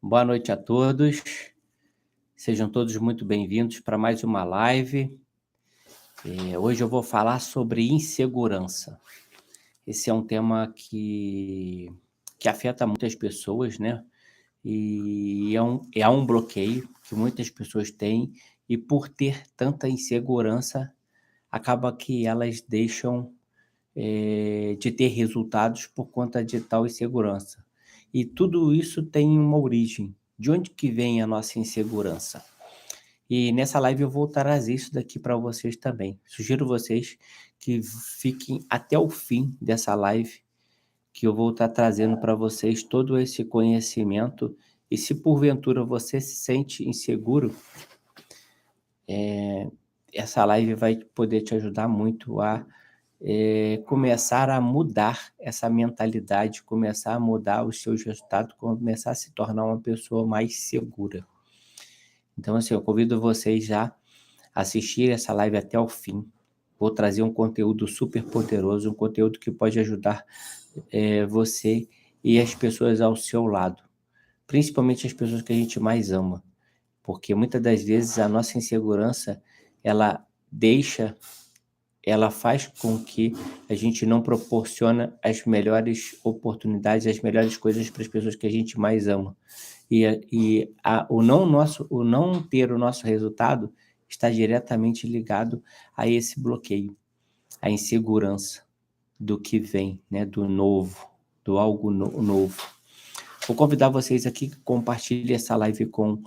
Boa noite a todos. Sejam todos muito bem-vindos para mais uma live. Hoje eu vou falar sobre insegurança. Esse é um tema que afeta muitas pessoas, né? E é um bloqueio que muitas pessoas têm, e por ter tanta insegurança, acaba que elas deixam de ter resultados por conta de tal insegurança. E tudo isso tem uma origem. De onde que vem a nossa insegurança? E nessa live eu vou trazer isso daqui para vocês também. Sugiro vocês que fiquem até o fim dessa live, que eu vou estar trazendo para vocês todo esse conhecimento. E se porventura você se sente inseguro, essa live vai poder te ajudar muito a começar a mudar essa mentalidade, começar a mudar os seus resultados, começar a se tornar uma pessoa mais segura. Então, assim, eu convido vocês já a assistir essa live até o fim. Vou trazer um conteúdo super poderoso, um conteúdo que pode ajudar você e as pessoas ao seu lado, principalmente as pessoas que a gente mais ama, porque muitas das vezes a nossa insegurança, ela faz com que a gente não proporciona as melhores oportunidades, as melhores coisas para as pessoas que a gente mais ama. O não ter o nosso resultado está diretamente ligado a esse bloqueio, a insegurança do que vem, né, do novo, do algo novo. Vou convidar vocês aqui que compartilhem essa live com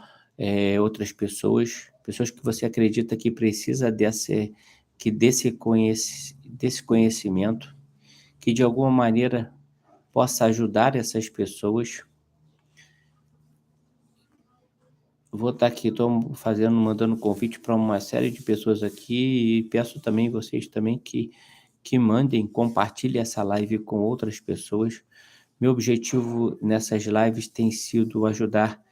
outras pessoas que você acredita que precisa desse conhecimento, que de alguma maneira possa ajudar essas pessoas. Vou estar aqui, estou mandando convite para uma série de pessoas aqui, e peço também vocês também que mandem, compartilhem essa live com outras pessoas. Meu objetivo nessas lives tem sido ajudar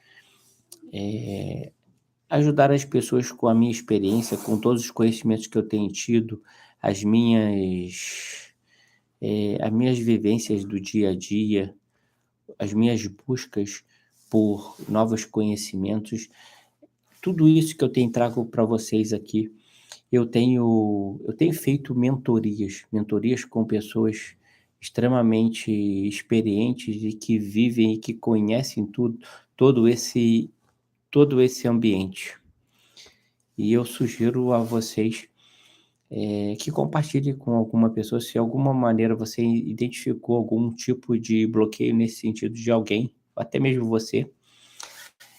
as pessoas com a minha experiência, com todos os conhecimentos que eu tenho tido, as minhas vivências do dia a dia, as minhas buscas por novos conhecimentos. Tudo isso que eu trago para vocês aqui, eu tenho feito mentorias com pessoas extremamente experientes e que vivem e que conhecem todo esse ambiente. E eu sugiro a vocês que compartilhe com alguma pessoa, se de alguma maneira você identificou algum tipo de bloqueio nesse sentido de alguém, até mesmo você,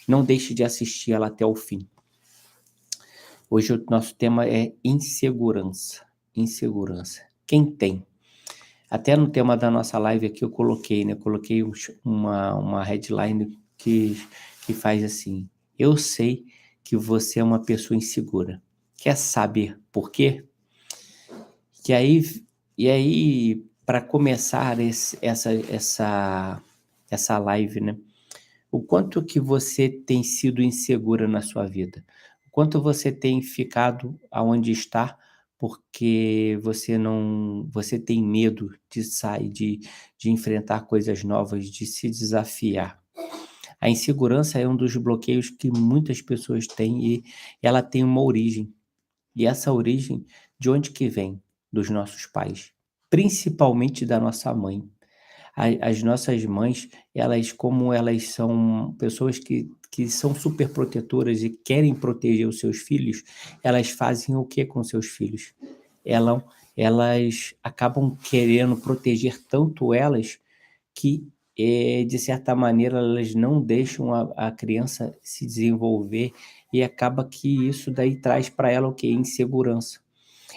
não deixe de assistir ela até o fim. Hoje o nosso tema é insegurança. Insegurança. Quem tem? Até no tema da nossa live aqui eu coloquei, né? Coloquei uma headline que faz assim: eu sei que você é uma pessoa insegura. Quer saber por quê? E aí, para começar essa live, né? O quanto que você tem sido insegura na sua vida? O quanto você tem ficado aonde está porque você tem medo de sair, de enfrentar coisas novas, de se desafiar? A insegurança é um dos bloqueios que muitas pessoas têm, e ela tem uma origem. E essa origem, de onde que vem? Dos nossos pais, principalmente da nossa mãe. As nossas mães, como elas são pessoas que são super protetoras e querem proteger os seus filhos, elas fazem o que com seus filhos? Elas acabam querendo proteger tanto elas que, de certa maneira, elas não deixam a criança se desenvolver, e acaba que isso daí traz para ela o quê? Insegurança.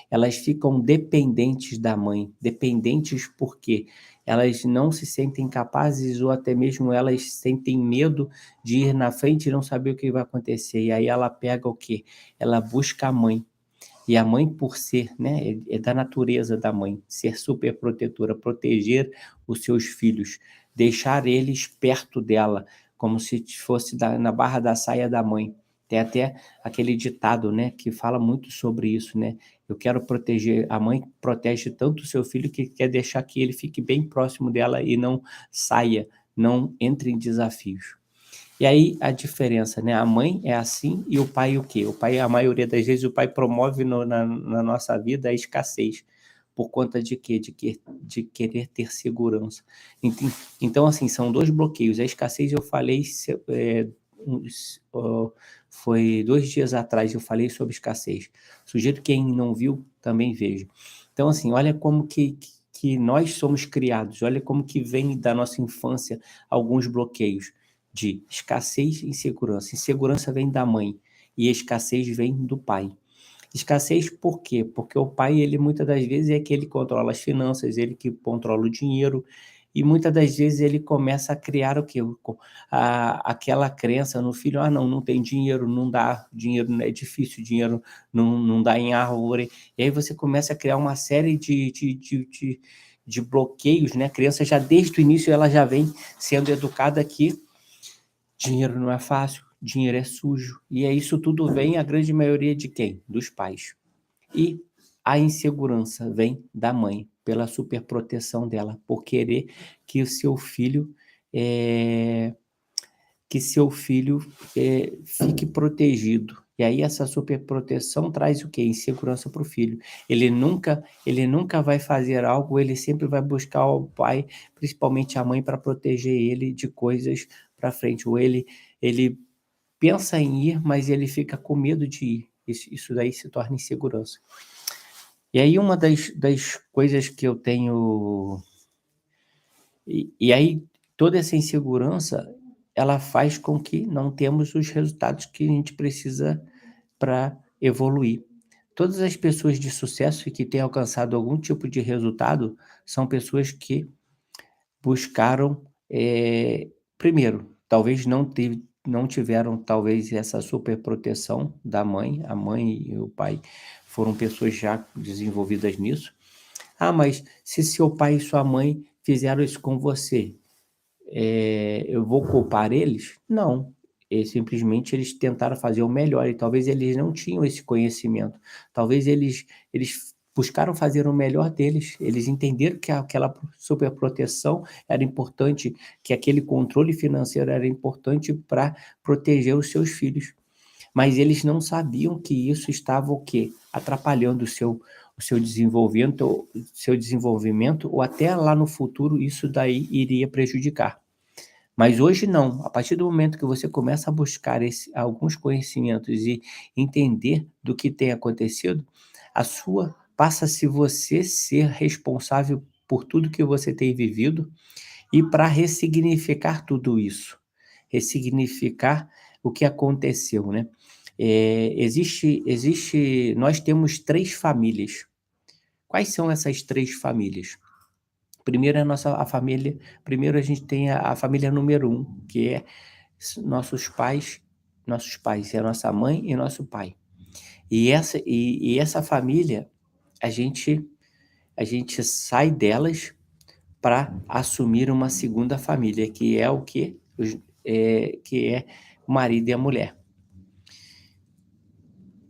Elas ficam dependentes da mãe, dependentes porque elas não se sentem capazes, ou até mesmo elas sentem medo de ir na frente e não saber o que vai acontecer. E aí ela pega o quê? Ela busca a mãe. E a mãe, por ser, né, é da natureza da mãe, ser super protetora, proteger os seus filhos, deixar eles perto dela, como se fosse na barra da saia da mãe. Tem até aquele ditado, né, que fala muito sobre isso, né? Eu quero proteger, a mãe protege tanto o seu filho que quer deixar que ele fique bem próximo dela e não saia, não entre em desafios. E aí a diferença, né, a mãe é assim e o pai o quê? O pai, a maioria das vezes, o pai promove na nossa vida a escassez. Por conta de quê? De querer ter segurança. Então, assim, são 2 bloqueios. A escassez eu falei uns foi 2 dias atrás eu falei sobre escassez. Sugiro quem não viu, também veja. Então, assim, olha como que nós somos criados, olha como que vem da nossa infância alguns bloqueios de escassez e insegurança. Insegurança vem da mãe e a escassez vem do pai. Escassez por quê? Porque o pai, ele muitas das vezes é que ele controla as finanças, ele que controla o dinheiro, e muitas das vezes ele começa a criar o quê? Aquela crença no filho: "Ah, não, não tem dinheiro, não dá, dinheiro é difícil, dinheiro não dá em árvore". E aí você começa a criar uma série de bloqueios, né, a criança já desde o início ela já vem sendo educada que dinheiro não é fácil, dinheiro é sujo, e é isso tudo vem a grande maioria de quem? Dos pais. E a insegurança vem da mãe, pela superproteção dela, por querer que o seu filho, eh, fique protegido. E aí essa superproteção traz o quê? Insegurança para o filho. Ele nunca vai fazer algo, ele sempre vai buscar o pai, principalmente a mãe, para proteger ele de coisas para frente, ou ele pensa em ir, mas ele fica com medo de ir. Isso daí se torna insegurança. E aí uma das coisas que eu tenho e aí toda essa insegurança, ela faz com que não temos os resultados que a gente precisa para evoluir. Todas as pessoas de sucesso e que têm alcançado algum tipo de resultado, são pessoas que buscaram, primeiro, talvez não tiveram talvez essa superproteção da mãe, a mãe e o pai foram pessoas já desenvolvidas nisso. "Ah, mas se seu pai e sua mãe fizeram isso com você, eu vou culpar eles?" Não, simplesmente eles tentaram fazer o melhor e talvez eles não tinham esse conhecimento. Talvez eles buscaram fazer o melhor deles, eles entenderam que aquela superproteção era importante, que aquele controle financeiro era importante para proteger os seus filhos. Mas eles não sabiam que isso estava o quê? Atrapalhando o seu desenvolvimento ou até lá no futuro isso daí iria prejudicar. Mas hoje não, a partir do momento que você começa a buscar alguns conhecimentos e entender do que tem acontecido, passa-se você ser responsável por tudo que você tem vivido e para ressignificar tudo isso, ressignificar o que aconteceu, né. Nós temos 3 famílias. Quais são essas 3 famílias? Primeiro é a família primeiro a gente tem a família número um, que é nossos pais, é a nossa mãe e nosso pai. E essa família, a gente a gente sai delas para assumir uma segunda família, que é o quê? Que é o marido e a mulher,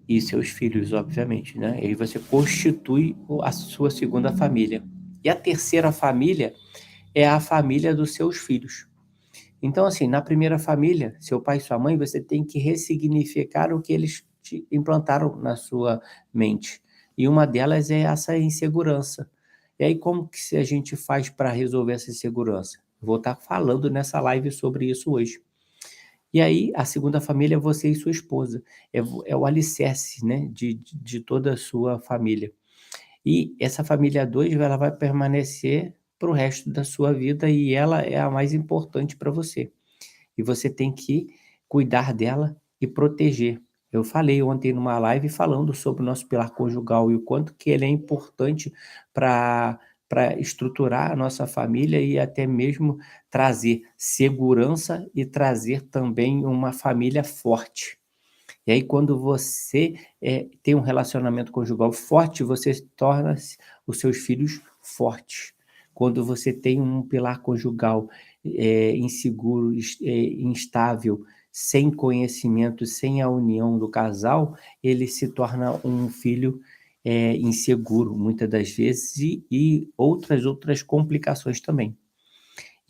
e seus filhos, obviamente, né. E aí você constitui a sua segunda família. E a terceira família é a família dos seus filhos. Então, assim, na primeira família, seu pai e sua mãe, você tem que ressignificar o que eles te implantaram na sua mente. E uma delas é essa insegurança. E aí, como que a gente faz para resolver essa insegurança? Vou estar falando nessa live sobre isso hoje. E aí, a segunda família é você e sua esposa. É o alicerce, né, de toda a sua família. E essa família 2 ela vai permanecer para o resto da sua vida e ela é a mais importante para você. E você tem que cuidar dela e proteger. Eu falei ontem numa live falando sobre o nosso pilar conjugal e o quanto que ele é importante para estruturar a nossa família e até mesmo trazer segurança e trazer também uma família forte. E aí quando você, tem um relacionamento conjugal forte, você torna os seus filhos fortes. Quando você tem um pilar conjugal, inseguro, instável, sem conhecimento, sem a união do casal, ele se torna um filho, inseguro muitas das vezes e outras complicações também.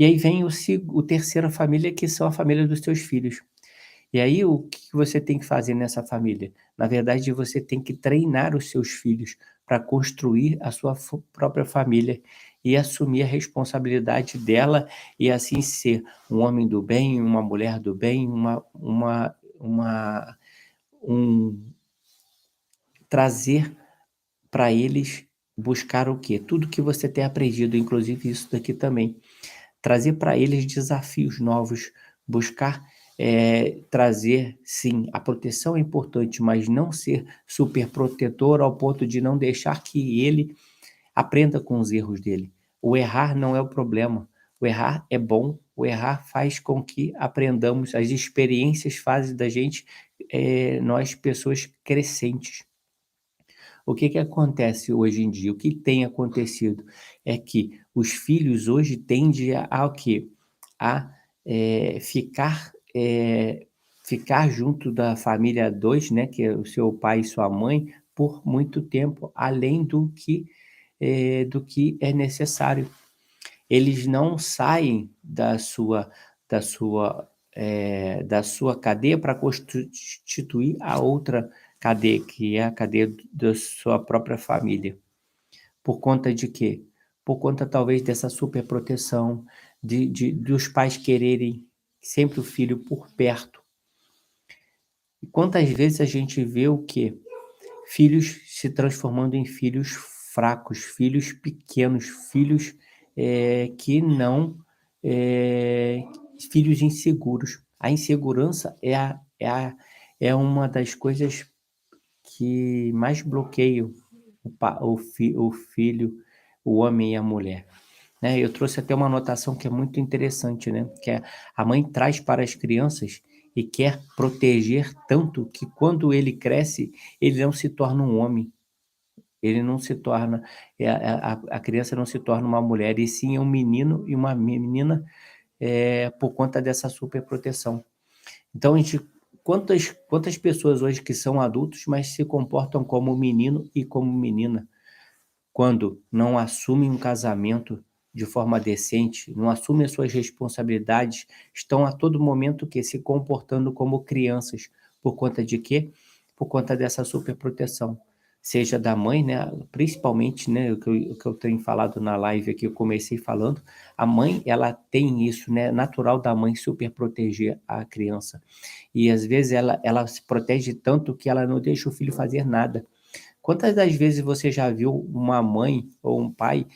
E aí vem o terceira família, que são a família dos teus filhos. E aí o que que você tem que fazer nessa família? Na verdade, você tem que treinar os seus filhos para construir a sua própria família e assumir a responsabilidade dela e assim ser um homem do bem, uma mulher do bem, um trazer para eles buscar o quê? Tudo que você tem aprendido, inclusive isso daqui também. Trazer para eles desafios novos, buscar, trazer sim, a proteção é importante, mas não ser superprotetor ao ponto de não deixar que ele aprenda com os erros dele. O errar não é o problema, o errar é bom, o errar faz com que aprendamos, as experiências fazem da gente, nós pessoas crescentes. O que que acontece hoje em dia? O que tem acontecido é que os filhos hoje tendem a o quê? A, ficar junto da família 2, né, que é o seu pai e sua mãe, por muito tempo, além do que é necessário. Eles não saem da sua cadeia para constituir a outra cadeia, que é a cadeia da sua própria família. Por conta de quê? Por conta talvez dessa superproteção, dos pais quererem sempre o filho por perto. E quantas vezes a gente vê o quê? Filhos se transformando em filhos fracos, filhos pequenos, filhos, que não, eh, filhos inseguros. A insegurança é uma das coisas que mais bloqueiam o filho, o homem e a mulher, né. Eu trouxe até uma anotação que é muito interessante, né, que é: a mãe traz para as crianças e quer proteger tanto que quando ele cresce, ele não se torna um homem, ele não se torna, a criança não se torna uma mulher, e sim é um menino e uma menina, por conta dessa superproteção. Então a gente, quantas pessoas hoje que são adultos, mas se comportam como menino e como menina, quando não assumem um casamento de forma decente, não assumem as suas responsabilidades, estão a todo momento que se comportando como crianças, por conta de quê? Por conta dessa superproteção, seja da mãe, né, principalmente, né, o que eu tenho falado na live aqui, eu comecei falando, a mãe ela tem isso, né, natural da mãe superproteger a criança, e às vezes ela se protege tanto que ela não deixa o filho fazer nada. Quantas das vezes você já viu uma mãe ou um pai,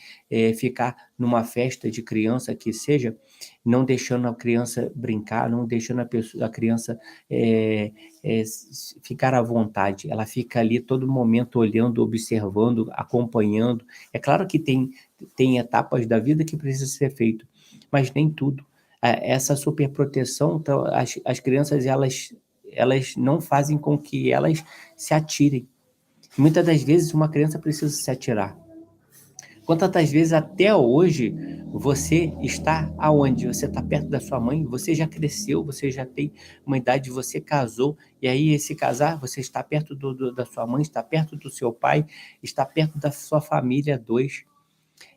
ficar numa festa de criança que seja, não deixando a criança brincar, não deixando a criança, ficar à vontade, ela fica ali todo momento olhando, observando, acompanhando. É claro que tem etapas da vida que precisa ser feito, mas nem tudo. Essa superproteção, então as crianças elas não fazem com que elas se atirem. Muitas das vezes uma criança precisa se atirar. Quantas das vezes até hoje você está aonde? Você está perto da sua mãe, você já cresceu, você já tem uma idade, você casou, e aí esse casar, você está perto da sua mãe, está perto do seu pai, está perto da sua família 2.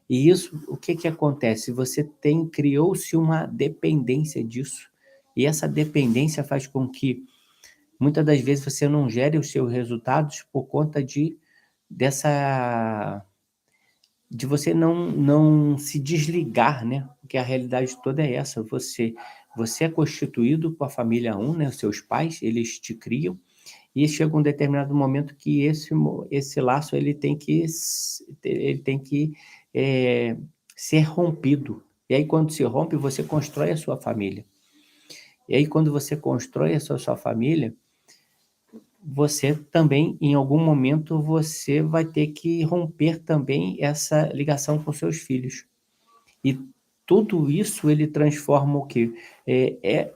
E isso, o que que acontece? Você criou-se uma dependência disso, e essa dependência faz com que muitas das vezes você não gere os seus resultados por conta dessa de você não se desligar, né, porque a realidade toda é essa, você é constituído com a família um, né, os seus pais, eles te criam, e chega um determinado momento que esse laço ele tem que, ser rompido. E aí quando se rompe, você constrói a sua família. E aí quando você constrói a sua família, você também, em algum momento, você vai ter que romper também essa ligação com seus filhos. E tudo isso ele transforma o quê? É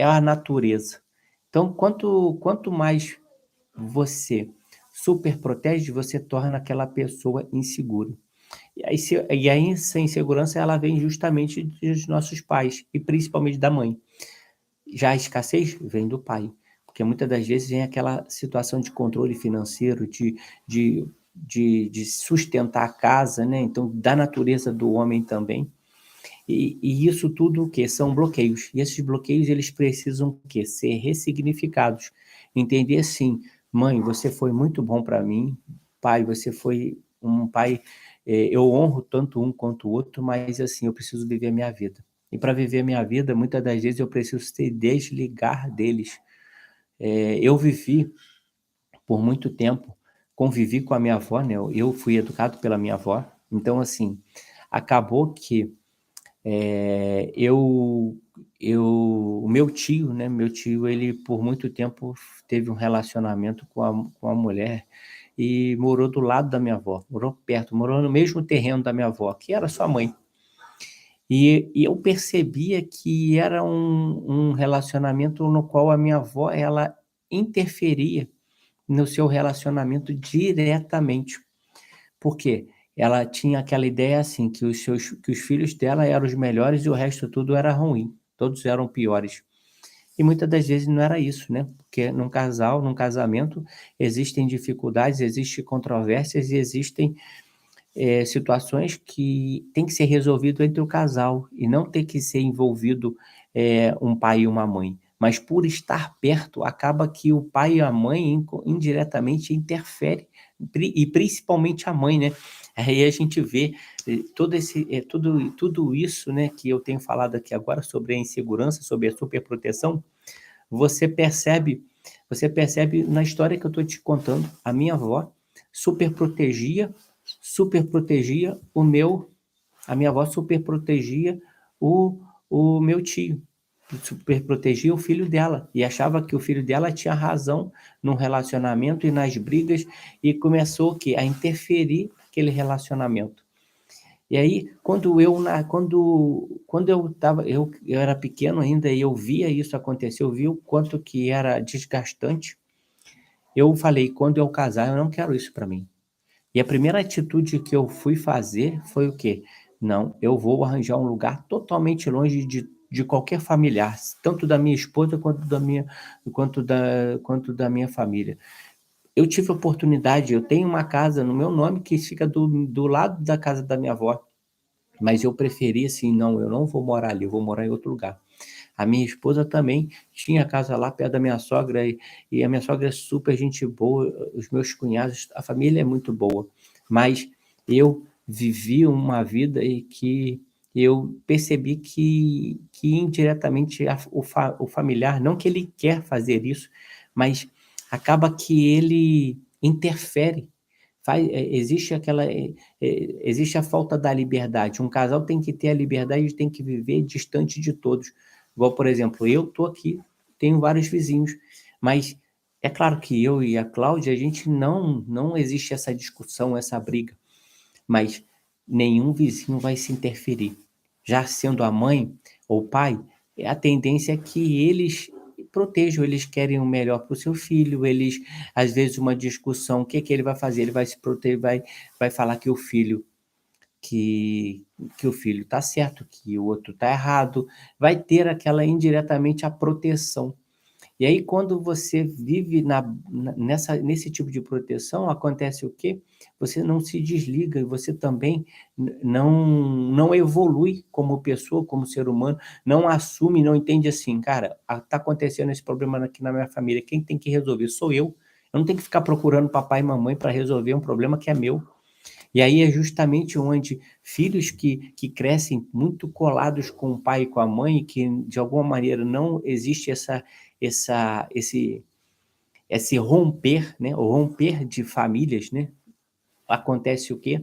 a natureza. Então, quanto mais você superprotege, você torna aquela pessoa insegura. E aí essa insegurança ela vem justamente dos nossos pais, e principalmente da mãe. Já a escassez vem do pai, porque muitas das vezes vem aquela situação de controle financeiro, de sustentar a casa, né, então da natureza do homem também. E isso tudo o quê? São bloqueios. E esses bloqueios eles precisam o quê? Ser ressignificados. Entender assim: "Mãe, você foi muito bom para mim. Pai, você foi um pai, eu honro tanto um quanto o outro, mas assim, eu preciso viver a minha vida. E para viver a minha vida, muitas das vezes eu preciso se desligar deles". Eu vivi por muito tempo, convivi com a minha avó, né, eu fui educado pela minha avó, então assim, acabou que o meu tio, né, meu tio ele por muito tempo teve um relacionamento com a mulher e morou do lado da minha avó, morou perto, morou no mesmo terreno da minha avó, que era sua mãe. E eu percebia que era um relacionamento no qual a minha avó, ela interferia no seu relacionamento diretamente. Por quê? Ela tinha aquela ideia, assim, que os filhos dela eram os melhores e o resto tudo era ruim, todos eram piores. E muitas das vezes não era isso, né, porque num casamento, existem dificuldades, existem controvérsias e existem, situações que tem que ser resolvido entre o casal e não ter que ser envolvido, um pai e uma mãe. Mas por estar perto, acaba que o pai e a mãe indiretamente interfere, e principalmente a mãe, né. Aí a gente vê, tudo isso, né, que eu tenho falado aqui agora sobre a insegurança, sobre a superproteção, você percebe você percebe na história que eu estou te contando, a minha avó super protegia super protegia o meu a minha avó super protegia o o meu tio, super protegia o filho dela, e achava que o filho dela tinha razão no relacionamento e nas brigas, e começou o quê? A interferir naquele relacionamento. E aí, quando eu era pequeno ainda e eu via isso acontecer, eu vi o quanto que era desgastante, eu falei: "Quando eu casar, eu não quero isso para mim". E a primeira atitude que eu fui fazer foi o quê? Não, eu vou arranjar um lugar totalmente longe de qualquer familiar, tanto da minha esposa quanto da minha família. Eu tive a oportunidade, eu tenho uma casa no meu nome que fica do lado da casa da minha avó. Mas eu preferi assim: "Não, eu não vou morar ali, eu vou morar em outro lugar". A minha esposa também tinha casa lá perto da minha sogra e a minha sogra é super gente boa, os meus cunhados, a família é muito boa, mas eu vivi uma vida e que eu percebi que indiretamente o familiar, não que ele quer fazer isso, mas acaba que ele interfere. Existe existe a falta da liberdade. Um casal tem que ter a liberdade, tem que viver distante de todos. Igual, por exemplo, eu estou aqui, tenho vários vizinhos, mas é claro que eu e a Cláudia, a gente não existe essa discussão, essa briga, mas nenhum vizinho vai se interferir. Já sendo a mãe ou o pai, a tendência é que eles protejam, eles querem o melhor para o seu filho, eles às vezes uma discussão, o que que ele vai fazer? Ele vai se proteger, vai falar que que o filho está certo, que o outro está errado, vai ter aquela indiretamente a proteção. E aí quando você vive nesse tipo de proteção, acontece o quê? Você não se desliga e você também não evolui como pessoa, como ser humano, não assume, não entende assim: "Cara, tá acontecendo esse problema aqui na minha família, quem tem que resolver sou eu. Eu não tenho que ficar procurando papai e mamãe para resolver um problema que é meu". E aí é justamente onde filhos que crescem muito colados com o pai e com a mãe, que de alguma maneira não existe esse romper, né, o romper de famílias, né, acontece o quê?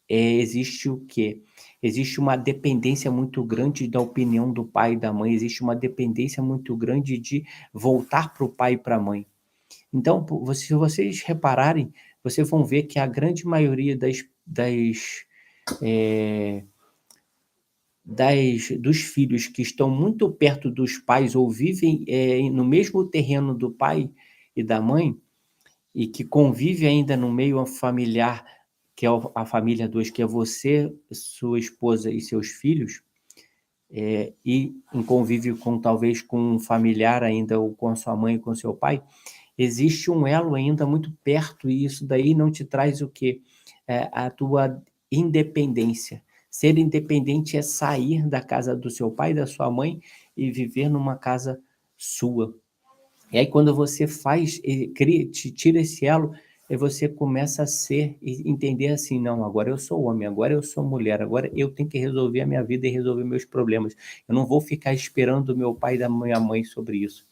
Existe o quê? Existe uma dependência muito grande da opinião do pai e da mãe, existe uma dependência muito grande de voltar para o pai e para a mãe. Então, se vocês repararem, vocês vão ver que a grande maioria eh, dos filhos que estão muito perto dos pais ou vivem, no mesmo terreno do pai e da mãe, e que convive ainda no meio familiar, que é a família 2, que é você, sua esposa e seus filhos, e em convívio com talvez com um familiar ainda ou com a sua mãe e com seu pai, existe um elo ainda muito perto e isso daí não te traz o quê? A tua independência. Ser independente é sair da casa do seu pai e da sua mãe e viver numa casa sua. E aí quando você faz e cria tira esse elo, você começa a ser e entender assim: "Não, agora eu sou homem, agora eu sou mulher, agora eu tenho que resolver a minha vida e resolver meus problemas. Eu não vou ficar esperando do meu pai e da minha mãe sobre isso".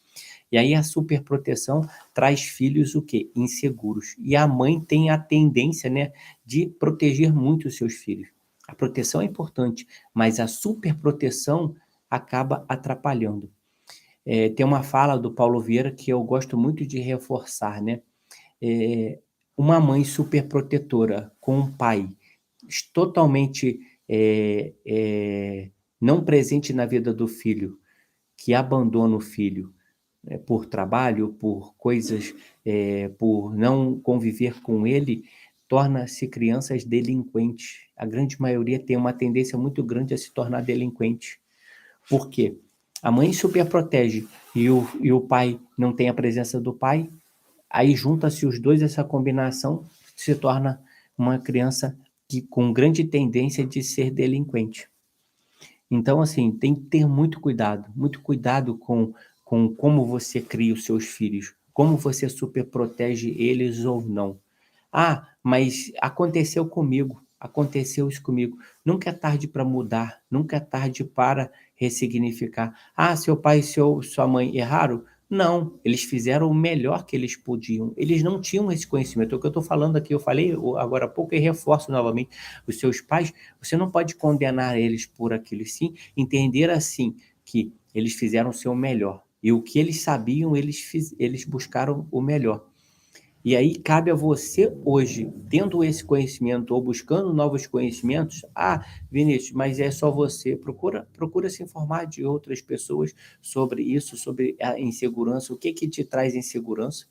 E aí a superproteção traz filhos o quê? Inseguros. E a mãe tem a tendência, né, de proteger muito os seus filhos. A proteção é importante, mas a superproteção acaba atrapalhando. Tem uma fala do Paulo Vieira que eu gosto muito de reforçar, né, eh, uma mãe superprotetora com um pai totalmente, não presente na vida do filho, que abandona o filho, por trabalho, por coisas, por não conviver com ele, torna-se crianças delinquentes. A grande maioria tem uma tendência muito grande a se tornar delinquente. Por quê? A mãe superprotege e o pai não tem a presença do pai, aí junta-se os 2, essa combinação se torna uma criança que com grande tendência de ser delinquente. Então, assim, tem que ter muito cuidado com como você cria os seus filhos, como você superprotege eles ou não. "Ah, mas aconteceu isso comigo". Nunca é tarde para mudar, nunca é tarde para ressignificar. "Ah, seu pai e sua mãe erraram?". Não, eles fizeram o melhor que eles podiam. Eles não tinham esse conhecimento. É o que eu estou falando aqui, eu falei agora há pouco e reforço novamente. Os seus pais, você não pode condenar eles por aquilo, sim entender assim, que eles fizeram o seu melhor. E o que eles sabiam, eles buscaram o melhor. E aí cabe a você hoje, tendo esse conhecimento ou buscando novos conhecimentos, "Ah, Vinícius, mas é só você", procura se informar de outras pessoas sobre isso, sobre a insegurança, o que que te traz insegurança,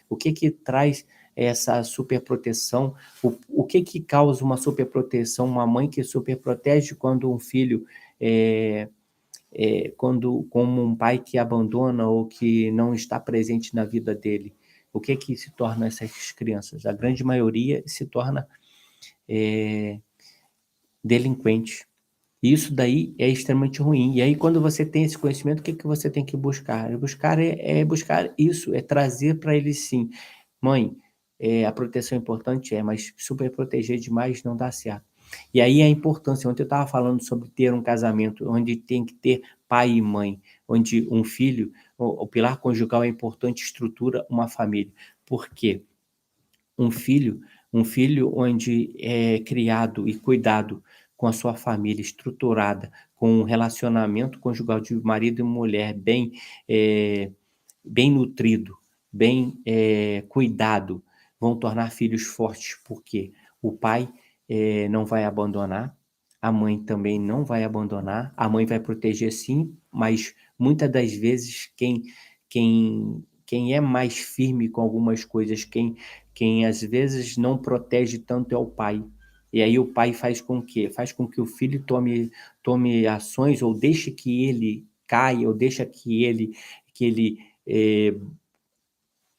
o que que traz essa superproteção, o que que causa uma superproteção, uma mãe que superprotege quando um filho, quando como um pai que abandona ou que não está presente na vida dele. O que que se torna essas crianças? A grande maioria se torna, eh, delinquente. E isso daí é extremamente ruim. E aí quando você tem esse conhecimento, o que que você tem que buscar? Buscar isso, é trazer para ele sim: "Mãe, a proteção é importante, mas super proteger demais não dá certo". E aí a importância, ontem eu estava falando sobre ter um casamento onde tem que ter pai e mãe, onde um filho o pilar conjugal é importante, estrutura uma família. Por quê? Um filho um filho onde é criado e cuidado com a sua família estruturada, com um relacionamento conjugal de marido e mulher eh, bem nutrido, cuidado, vão tornar filhos fortes, porque o pai, não vai abandonar, a mãe também não vai abandonar, a mãe vai proteger sim, mas muitas das vezes quem é mais firme com algumas coisas, quem às vezes não protege tanto é o pai. E aí o pai faz com que o filho tome ações ou deixe que ele caia, ou deixa que ele, eh,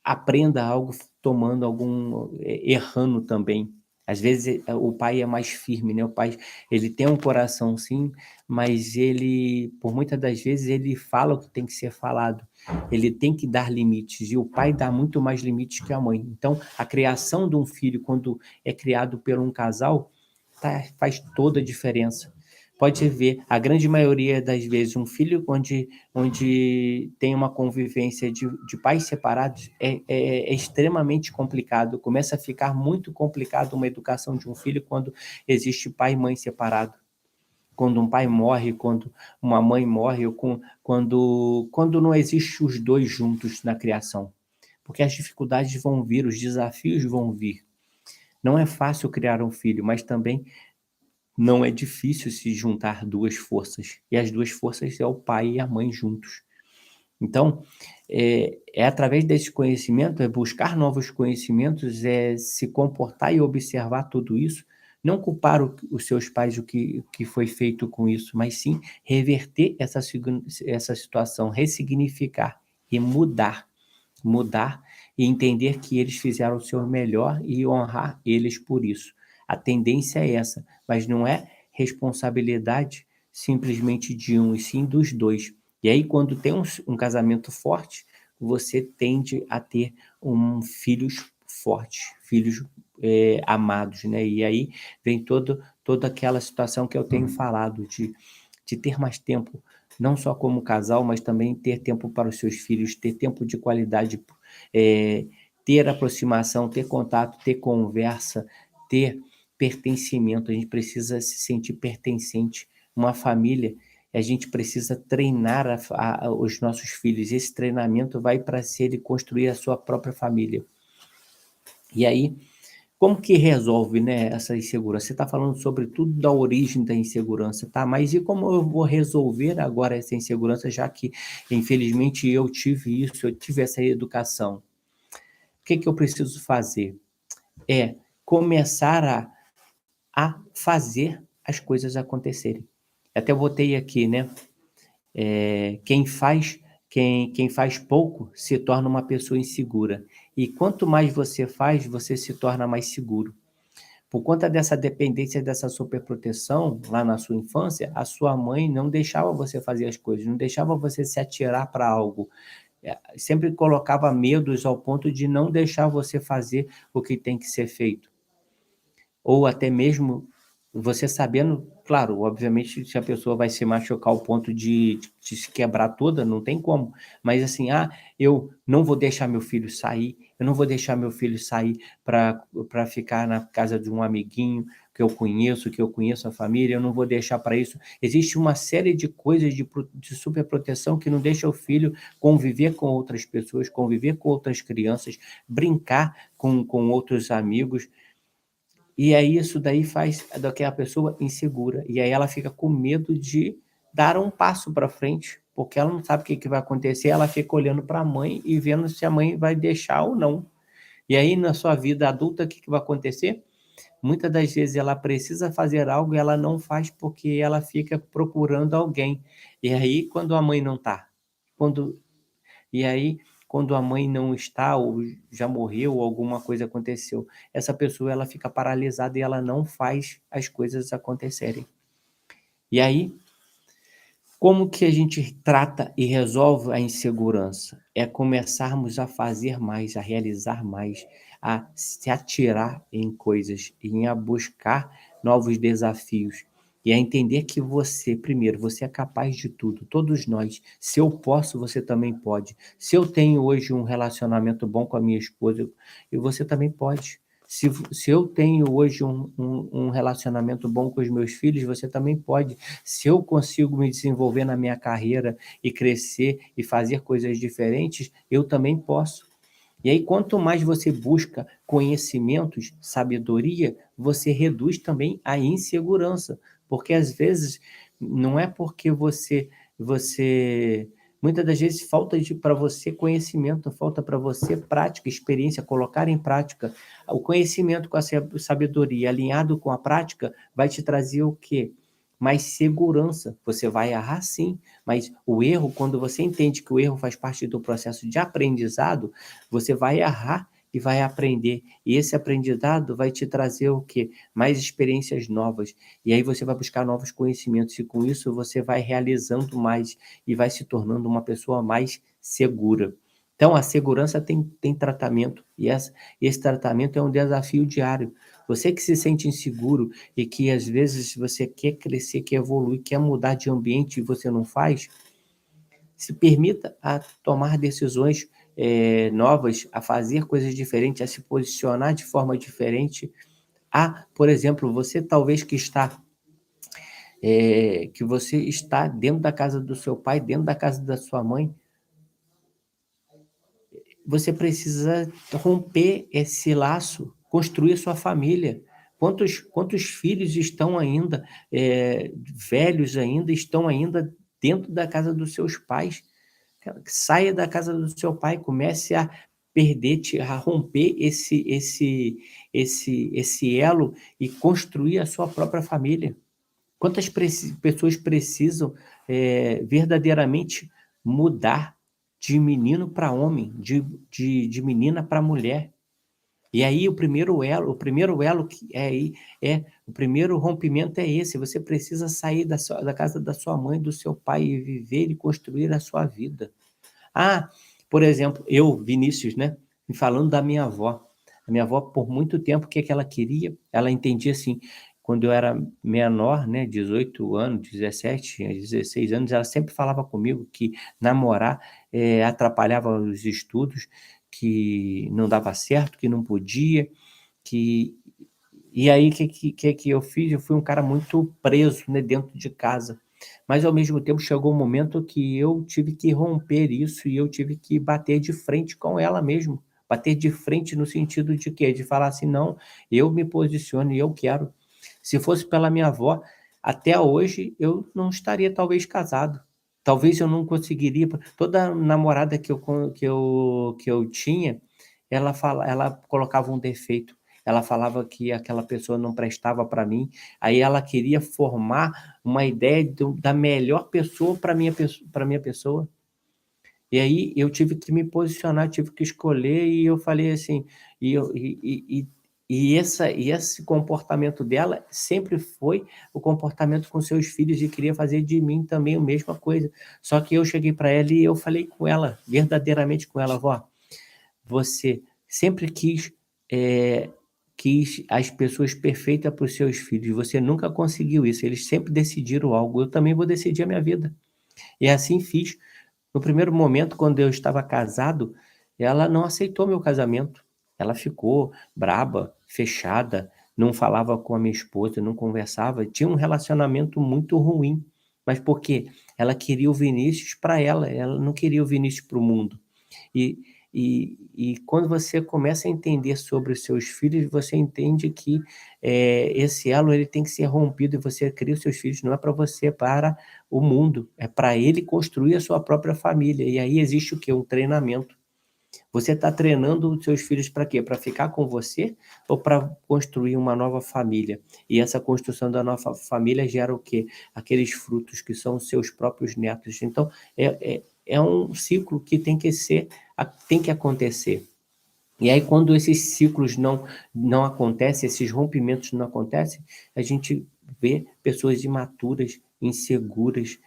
aprenda algo tomando errando também. Às vezes, o pai é mais firme, né, o pai, ele tem um coração sim, mas ele, por muitas das vezes, ele fala o que tem que ser falado. Ele tem que dar limites, e o pai dá muito mais limites que a mãe. Então, a criação de um filho, quando é criado por um casal, faz toda a diferença. Pode ver, a grande maioria das vezes, um filho onde tem uma convivência de pais separados é extremamente complicado, começa a ficar muito complicado uma educação de um filho quando existe pai e mãe separado. Quando um pai morre, quando uma mãe morre, ou quando não existe os 2 juntos na criação. Porque as dificuldades vão vir, os desafios vão vir. Não é fácil criar um filho, mas também não é difícil se juntar 2 forças, e as 2 forças é o pai e a mãe juntos. Então, é através desse conhecimento, é buscar novos conhecimentos, é se comportar e observar tudo isso, não culpar os seus pais o que foi feito com isso, mas sim reverter essa situação, ressignificar e mudar e entender que eles fizeram o seu melhor e honrar eles por isso. A tendência é essa, mas não é responsabilidade simplesmente de um, e sim dos dois. E aí, quando tem um casamento forte, você tende a ter filhos fortes, filhos amados, né? E aí vem toda aquela situação que eu tenho falado de ter mais tempo, não só como casal, mas também ter tempo para os seus filhos, ter tempo de qualidade, eh, ter aproximação, ter contato, ter conversa, ter pertencimento. A gente precisa se sentir pertencente. Uma família, a gente precisa treinar os nossos filhos. Esse treinamento vai para se ele construir a sua própria família. E aí, como que resolve, né, essa insegurança? Você está falando sobre tudo da origem da insegurança, tá? Mas e como eu vou resolver agora essa insegurança, já que, infelizmente, eu tive isso, eu tive essa educação? O que que eu preciso fazer? É começar a fazer as coisas acontecerem. Até botei aqui, né? Quem faz pouco se torna uma pessoa insegura. E quanto mais você faz, você se torna mais seguro. Por conta dessa dependência, dessa superproteção, lá na sua infância, a sua mãe não deixava você fazer as coisas, não deixava você se atirar para algo. Sempre colocava medos ao ponto de não deixar você fazer o que tem que ser feito. Ou até mesmo você sabendo, claro, obviamente, se a pessoa vai se machucar ao ponto de se quebrar toda, não tem como. Mas assim, eu não vou deixar meu filho sair, eu não vou deixar meu filho sair para ficar na casa de um amiguinho que eu conheço a família, eu não vou deixar para isso. Existe uma série de coisas de superproteção que não deixa o filho conviver com outras pessoas, conviver com outras crianças, brincar com outros amigos. E aí isso daí faz daquela pessoa insegura, e aí ela fica com medo de dar um passo para frente, porque ela não sabe o que que vai acontecer, ela fica olhando para a mãe e vendo se a mãe vai deixar ou não. E aí na sua vida adulta, o que que vai acontecer? Muitas das vezes ela precisa fazer algo e ela não faz porque ela fica procurando alguém. E aí quando a mãe não está, quando e aí, quando a mãe não está ou já morreu ou alguma coisa aconteceu, essa pessoa ela fica paralisada e ela não faz as coisas acontecerem. E aí, como que a gente trata e resolve a insegurança? É começarmos a fazer mais, a realizar mais, a se atirar em coisas, a buscar novos desafios e a entender que você, primeiro, você é capaz de tudo, todos nós. Se eu posso, você também pode. Se eu tenho hoje um relacionamento bom com a minha esposa, e você também pode. Se eu tenho hoje um relacionamento bom com os meus filhos, você também pode. Se eu consigo me desenvolver na minha carreira e crescer e fazer coisas diferentes, eu também posso. E aí, quanto mais você busca conhecimentos, sabedoria, você reduz também a insegurança, porque às vezes não é porque você muitas das vezes falta para você conhecimento, falta para você prática, experiência, colocar em prática. O conhecimento com a sabedoria alinhado com a prática vai te trazer o quê? Mais segurança. Você vai errar sim, mas o erro, quando você entende que o erro faz parte do processo de aprendizado, você vai errar e vai aprender. E esse aprendizado vai te trazer o quê? Mais experiências novas. E aí você vai buscar novos conhecimentos e com isso você vai realizando mais e vai se tornando uma pessoa mais segura. Então a segurança tem tratamento e esse tratamento é um desafio diário. Você que se sente inseguro e que às vezes você quer crescer, quer evoluir, quer mudar de ambiente e você não faz, se permita a tomar decisões, novas, a fazer coisas diferentes, a se posicionar de forma diferente. Por exemplo, você talvez que você está dentro da casa do seu pai, dentro da casa da sua mãe, você precisa romper esse laço, construir sua família. Quantos filhos estão ainda, velhos ainda, estão ainda dentro da casa dos seus pais? Saia da casa do seu pai, comece a a romper esse elo e construir a sua própria família. Quantas pessoas precisam, verdadeiramente mudar de menino para homem, de menina para mulher? E aí o primeiro elo que é aí o primeiro rompimento é esse, você precisa sair da casa da sua mãe, do seu pai e viver e construir a sua vida. Ah, por exemplo, eu, Vinícius, né, falando da minha avó. A minha avó, por muito tempo, o que que ela queria? Ela entendia assim, quando eu era menor, né, 18 anos, 17, tinha 16 anos, ela sempre falava comigo que namorar, atrapalhava os estudos, que não dava certo, que não podia, que e aí que eu fiz? Eu fui um cara muito preso, né, dentro de casa. Mas ao mesmo tempo chegou um momento que eu tive que romper isso e eu tive que bater de frente com ela mesmo. Bater de frente no sentido de quê? De falar assim: "Não, eu me posiciono e eu quero". Se fosse pela minha avó, até hoje eu não estaria talvez casado. Talvez eu não conseguiria toda namorada que eu tinha, ela colocava um defeito. Ela falava que aquela pessoa não prestava para mim, aí ela queria formar uma ideia da melhor pessoa para minha pessoa. E aí eu tive que me posicionar, tive que escolher e eu falei assim, e eu e esse comportamento dela sempre foi o comportamento com seus filhos e queria fazer de mim também a mesma coisa. Só que eu cheguei para ela e eu falei com ela, verdadeiramente com ela: "Vó, você sempre eh, quis as pessoas perfeitas para os seus filhos, você nunca conseguiu isso, eles sempre decidiram algo, eu também vou decidir a minha vida". E assim fiz. No primeiro momento, quando eu estava casado, ela não aceitou meu casamento. Ela ficou braba, fechada, não falava com a minha esposa, não conversava, tinha um relacionamento muito ruim. Mas por quê? Ela queria o Vinícius para ela, ela não queria o Vinícius para o mundo. E e quando você começa a entender sobre os seus filhos, você entende que, esse elo ele tem que ser rompido e você cria os seus filhos não é para você, é para o mundo, é para ele construir a sua própria família. E aí existe o quê? Um treinamento. Você está treinando os seus filhos para quê? Para ficar com você ou para construir uma nova família? E essa construção da nova família gera o quê? Aqueles frutos que são os seus próprios netos. Então, é um ciclo que tem que acontecer. E aí quando esses ciclos não acontecem, esses rompimentos não acontecem, a gente vê pessoas imaturas, inseguras,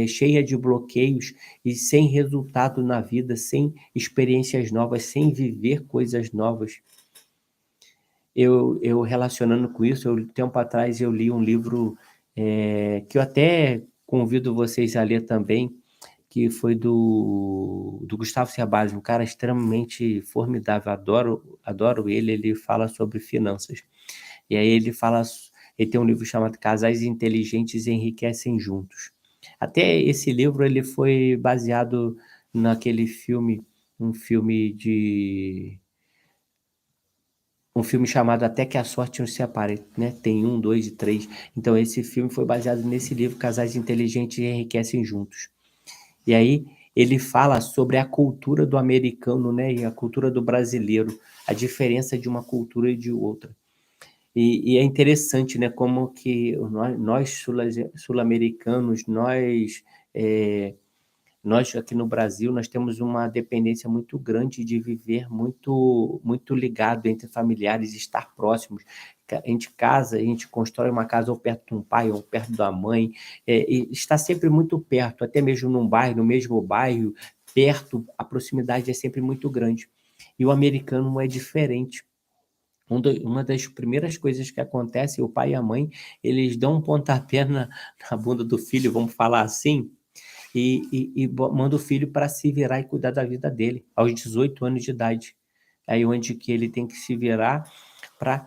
cheia de bloqueios e sem resultado na vida, sem experiências novas, sem viver coisas novas. Eu relacionando com isso, tempo atrás eu li um livro, que eu até convido vocês a ler também, que foi do Gustavo Cerbasi, um cara extremamente formidável, adoro ele, ele fala sobre finanças. E aí ele tem um livro chamado Casais Inteligentes Enriquecem Juntos. Até esse livro ele foi baseado naquele filme, um filme de um filme chamado Até que a Sorte Nos Separe, né, tem um, 2 e 3. Então esse filme foi baseado nesse livro, Casais Inteligentes Enriquecem Juntos. E aí ele fala sobre a cultura do americano, né, e a cultura do brasileiro, a diferença de uma cultura e de outra. E é interessante, né, como que nós sul-americanos, eh, nós aqui no Brasil, nós temos uma dependência muito grande de viver muito ligado entre familiares, estar próximos. A gente casa, a gente constrói uma casa ou perto de um pai ou perto da mãe, e está sempre muito perto, até mesmo num bairro, no mesmo bairro, perto, a proximidade é sempre muito grande. E o americano é diferente. Uma das primeiras coisas que acontece, o pai e a mãe, eles dão um pontapé na bunda do filho, vamos falar assim, e manda o filho para se virar e cuidar da vida dele, aos 18 anos de idade. Aí onde que ele tem que se virar para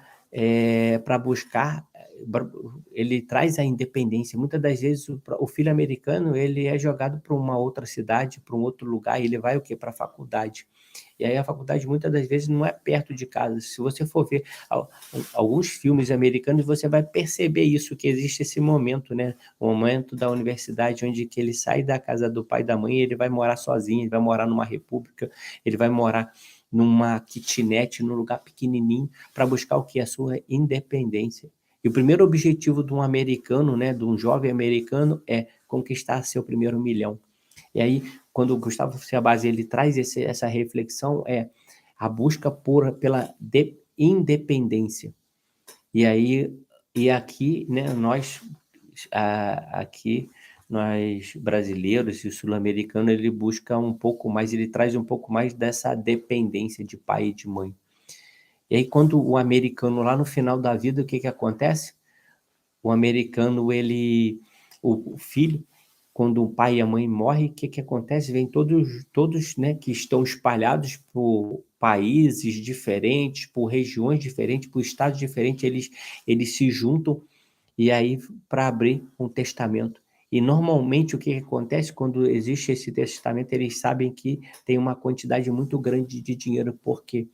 pra buscar, bra ele traz a independência. Muitas das vezes o filho americano, ele é jogado para uma outra cidade, para um outro lugar, e ele vai o quê? Para a faculdade. E aí a faculdade muitas das vezes não é perto de casa. Se você for ver alguns filmes americanos, você vai perceber isso, que existe esse momento, né, o momento da universidade onde que ele sai da casa do pai e da mãe e ele vai morar sozinho, ele vai morar numa república, ele vai morar numa kitnet, num lugar pequenininho, para buscar o que? A sua independência. E o primeiro objetivo de um americano, né, de um jovem americano, é conquistar seu primeiro milhão. E aí, quando o Gustavo Cerbasi ele traz essa reflexão, a busca pela independência. E aí, e aqui, né, aqui nós brasileiros e sul-americano, ele busca um pouco mais, ele traz um pouco mais dessa dependência de pai e de mãe. E aí quando o americano lá no final da vida, o que que acontece? O americano o filho, quando o pai e a mãe morrem, o que que acontece? Vem todos, né, que estão espalhados por países diferentes, por regiões diferentes, por estados diferentes, eles se juntam e aí para abrir um testamento. E normalmente o que que acontece quando existe esse testamento, eles sabem que tem uma quantidade muito grande de dinheiro, porque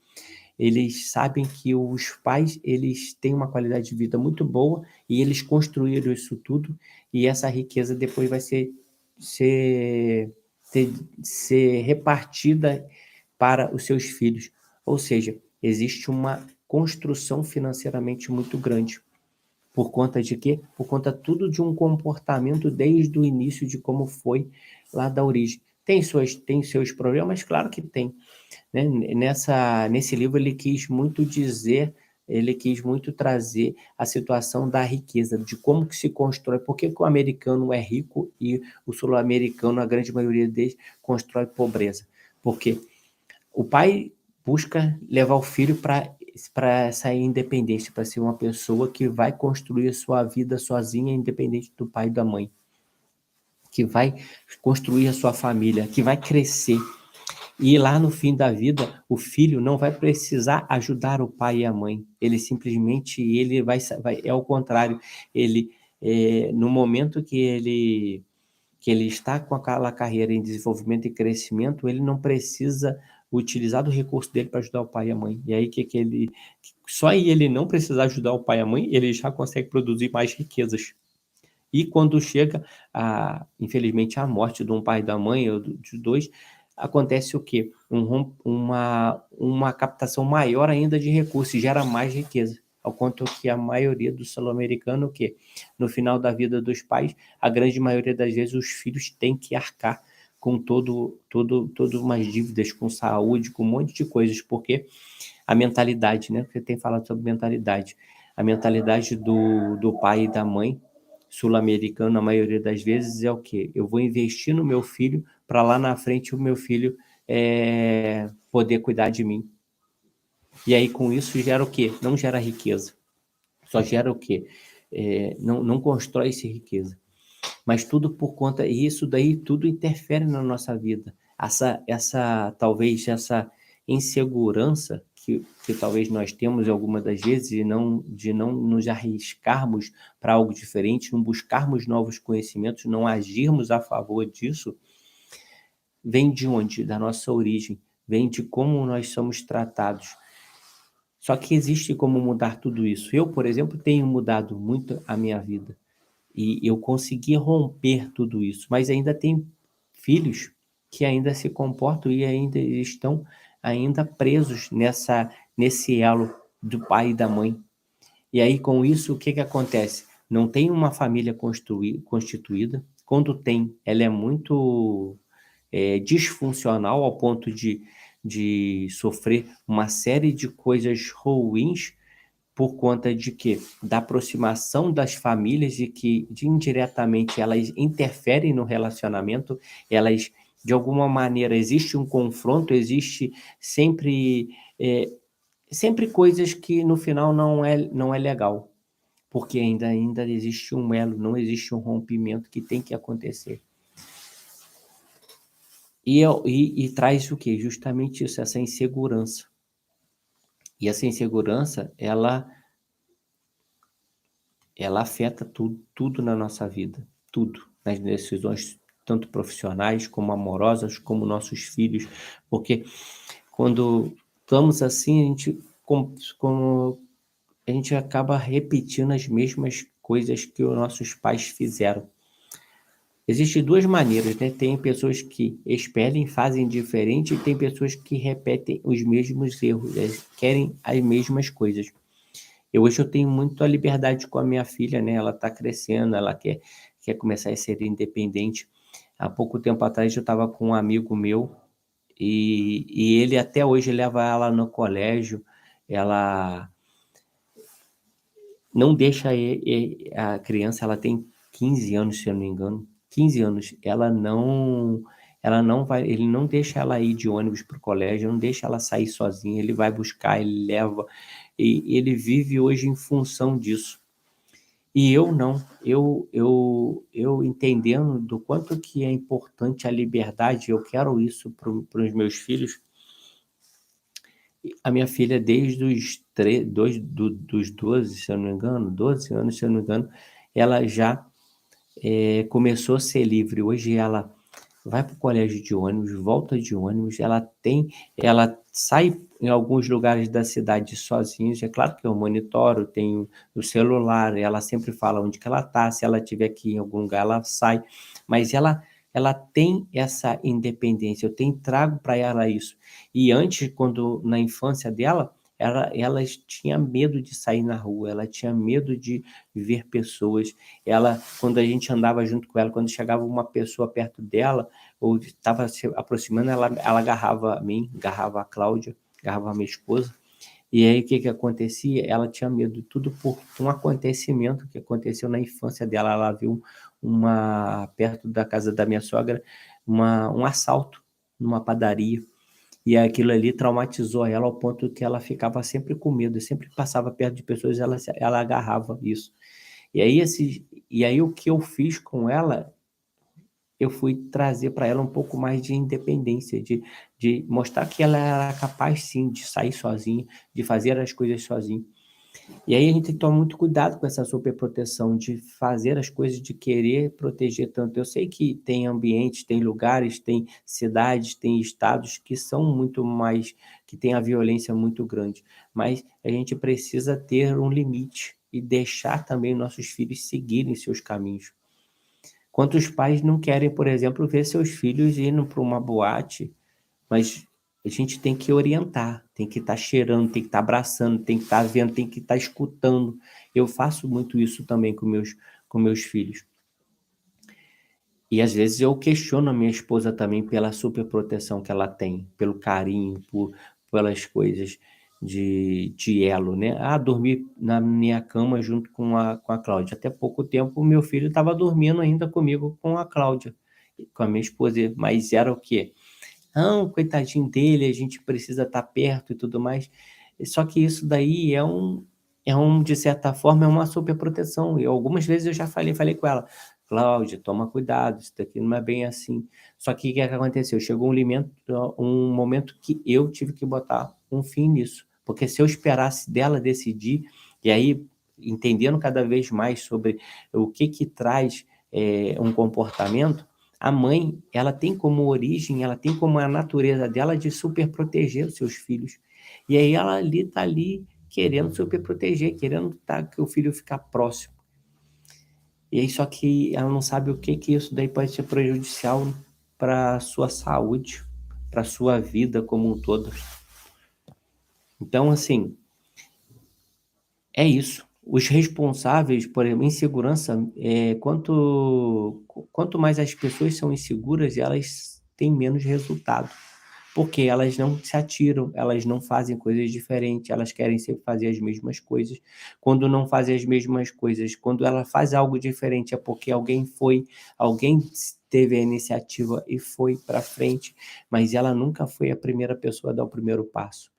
eles sabem que os pais, eles têm uma qualidade de vida muito boa e eles construíram isso tudo, e essa riqueza depois vai ser ter ser repartida para os seus filhos. Ou seja, existe uma construção financeiramente muito grande. Por conta de quê? Por conta tudo de um comportamento desde o início de como foi lá da origem. Tem seus problemas? Claro que tem, né, nesse livro ele quis muito trazer a situação da riqueza, de como que se constrói, por que que o americano é rico e o sul-americano, a grande maioria deles, constrói pobreza. Porque o pai busca levar o filho para essa independência, para ser uma pessoa que vai construir a sua vida sozinha, independente do pai e da mãe, que vai construir a sua família, que vai crescer. E lá no fim da vida, o filho não vai precisar ajudar o pai e a mãe. Ele vai é o contrário, ele, no momento que ele está com aquela carreira em desenvolvimento e crescimento, ele não precisa utilizar do recurso dele para ajudar o pai e a mãe. E aí que ele só aí ele não precisar ajudar o pai e a mãe, ele já consegue produzir mais riquezas. E quando chega infelizmente, a morte de um pai e da mãe, ou de 2, acontece o quê? Uma captação maior ainda de recursos, gera mais riqueza. Ao quanto que a maioria do sul-americano, o quê? No final da vida dos pais, a grande maioria das vezes os filhos têm que arcar com todas umas dívidas, com saúde, com um monte de coisas, porque a mentalidade, né? Você tem falado sobre mentalidade. A mentalidade do pai e da mãe sul-americano, na maioria das vezes, é o quê? Eu vou investir no meu filho para lá na frente o meu filho poder cuidar de mim. E aí, com isso, gera o quê? Não gera riqueza. Só gera o quê? Não constrói-se riqueza. Mas tudo por conta, e isso daí tudo interfere na nossa vida. Talvez essa insegurança que talvez nós temos algumas das vezes de não nos arriscarmos para algo diferente, não buscarmos novos conhecimentos, não agirmos a favor disso, vem de onde? Da nossa origem, vem de como nós somos tratados. Só que existe como mudar tudo isso. Eu, por exemplo, tenho mudado muito a minha vida. E eu consegui romper tudo isso, mas ainda tem filhos que ainda se comportam e ainda estão ainda presos nesse elo do pai e da mãe. E aí, com isso, o que que acontece? Não tem uma família constituída. Quando tem, ela é muito disfuncional ao ponto de sofrer uma série de coisas ruins por conta de quê? Da aproximação das famílias e que indiretamente elas interferem no relacionamento, elas de alguma maneira existe um confronto, existe sempre, sempre coisas que no final não é legal, porque ainda existe um elo, não existe um rompimento que tem que acontecer. E traz o quê? Justamente isso, essa insegurança. E essa insegurança, ela afeta tudo na nossa vida, tudo, nas decisões tanto profissionais como amorosas, como nossos filhos, porque quando estamos assim, como a gente acaba repetindo as mesmas coisas que os nossos pais fizeram. Existem 2 maneiras, né, tem pessoas que expelem, fazem diferente, e tem pessoas que repetem os mesmos erros, querem as mesmas coisas. Hoje eu tenho muito a liberdade com a minha filha, né, ela está crescendo, ela quer começar a ser independente. Há pouco tempo atrás eu estava com um amigo meu, E ele até hoje leva ela no colégio, ela não deixa a criança, ela tem 15 anos, se eu não me engano, 15 anos, ela não vai, ele não deixa ela ir de ônibus para o colégio, não deixa ela sair sozinha, ele vai buscar, ele leva, e ele vive hoje em função disso. E eu não, eu entendendo do quanto que é importante a liberdade, eu quero isso para os meus filhos. A minha filha desde os dos 12, se eu não me engano, 12 anos, se eu não me engano, ela já, começou a ser livre. Hoje ela vai para o colégio de ônibus, volta de ônibus, ela sai em alguns lugares da cidade sozinha, é claro que eu monitoro, tenho o celular, ela sempre fala onde que ela está, se ela tiver que ir em algum lugar, ela sai, mas ela tem essa independência, eu tenho trago para ela isso. E antes, quando na infância dela, ela tinha medo de sair na rua, ela tinha medo de ver pessoas, quando a gente andava junto com ela, quando chegava uma pessoa perto dela, ou estava se aproximando, ela agarrava a mim, agarrava a Cláudia, agarrava a minha esposa, e aí o que que acontecia? Ela tinha medo, tudo por um acontecimento que aconteceu na infância dela, ela viu perto da casa da minha sogra, um assalto numa padaria, e aquilo ali traumatizou ela ao ponto que ela ficava sempre com medo, sempre passava perto de pessoas, ela agarrava isso. E aí o que eu fiz com ela, eu fui trazer para ela um pouco mais de independência, de mostrar que ela era capaz sim de sair sozinha, de fazer as coisas sozinha. E aí a gente tem que tomar muito cuidado com essa superproteção, de fazer as coisas, de querer proteger tanto. Eu sei que tem ambientes, tem lugares, tem cidades, tem estados que são muito mais, que têm a violência muito grande, mas a gente precisa ter um limite e deixar também nossos filhos seguirem seus caminhos. Quantos pais não querem, por exemplo, ver seus filhos indo para uma boate, mas a gente tem que orientar, tem que estar cheirando, tem que estar abraçando, tem que estar vendo, tem que estar escutando. Eu faço muito isso também com meus filhos. E às vezes eu questiono a minha esposa também pela superproteção que ela tem, pelo carinho, pelas coisas de elo, né. Ah, dormir na minha cama junto com a Cláudia. Até pouco tempo o meu filho estava dormindo ainda comigo com a Cláudia, com a minha esposa, mas era o quê? "Não, coitadinho dele, a gente precisa estar perto e tudo mais". Só que isso daí de certa forma, é uma superproteção, e algumas vezes eu já falei com ela: "Cláudia, toma cuidado, isso daqui não é bem assim". Só que o que é que aconteceu? Chegou um momento que eu tive que botar um fim nisso, porque se eu esperasse dela decidir, e aí entendendo cada vez mais sobre o que que traz, um comportamento, a mãe, ela tem como origem, ela tem como a natureza dela de super proteger os seus filhos. E aí ela ali tá ali querendo super proteger, querendo que o filho ficar próximo. E aí só que ela não sabe o que que isso daí pode ser prejudicial para sua saúde, para sua vida como um todo. Então assim, é isso. Os responsáveis, por exemplo, insegurança, quanto mais as pessoas são inseguras, elas têm menos resultado. Porque elas não se atiram, elas não fazem coisas diferentes, elas querem sempre fazer as mesmas coisas. Quando não fazem as mesmas coisas, quando ela faz algo diferente, é porque alguém teve a iniciativa e foi para frente, mas ela nunca foi a primeira pessoa a dar o primeiro passo.